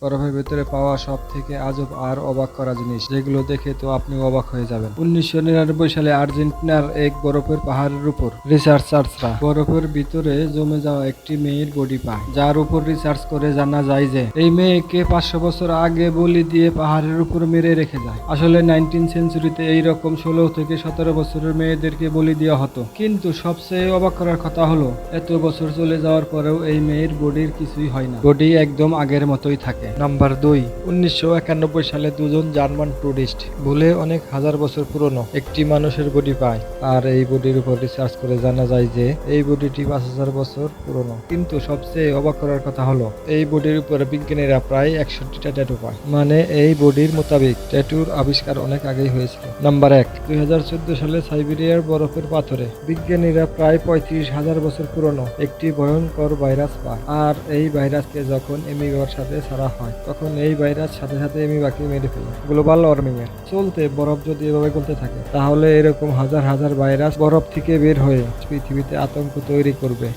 বরফের ভেতরে পাওয়া সব থেকে আজব আর অবাক করা জিনিস, যেগুলো দেখে তো আপনি অবাক হয়ে যাবেন। 1999 সালে আর্জেন্টিনার এক বরফের পাহাড়ের উপর রিসার্চার্সরা বরফের ভিতরে জমে যাওয়া একটি মেয়ের বডি পায়, যার উপর রিসার্চ করে জানা যায় যে এই মেয়েকে 500 বছর আগে বলি দিয়ে পাহাড়ের উপর মেরে রেখে যায়। আসলে 19 সেঞ্চুরিতে এইরকম 16 থেকে 17 বছরের মেয়েদেরকে বলি দেওয়া হতো। কিন্তু সবচেয়ে অবাক করার কথা হলো, এত বছর চলে যাওয়ার পরেও এই মেয়ের বডির কিছুই হয় না, বডি একদম আগের মতোই থাকে। নাম্বার 2, 1991 সালে দুজন জার্মান টুরিস্ট ভুলে অনেক হাজার বছর পুরনো একটি মানুষের বডি পায়, আর এই বডির উপর রিসার্চ করে জানা যায় যে এই বডিটি 5000 বছর পুরনো। কিন্তু সবচেয়ে অবাক করার কথা হলো, এই বডির উপরে বিজ্ঞানীরা প্রায় 61টা ট্যাটু পায়। মানে এই বডির মোতাবেক ট্যাটুর আবিষ্কার অনেক আগেই হয়েছিল। নাম্বার 1, 2014 সালে সাইবেরিয়ার বরফের পাথরে বিজ্ঞানীরা প্রায় 35,000 বছর পুরনো একটি ভয়ঙ্কর ভাইরাস পায়। আর এই ভাইরাসকে যখন এমিবার সাথে ছাড়া হয়, তখন এই ভাইরাস সাথে সাথে এমিবাকে মেরে ফেলে। গ্লোবাল ওয়ার্মিং এর চলতে বরফ যদি এভাবে গলতে থাকে, তাহলে এরকম হাজার হাজার ভাইরাস বরফ থেকে বের হয়ে পৃথিবীতে আতঙ্ক তৈরি করবে।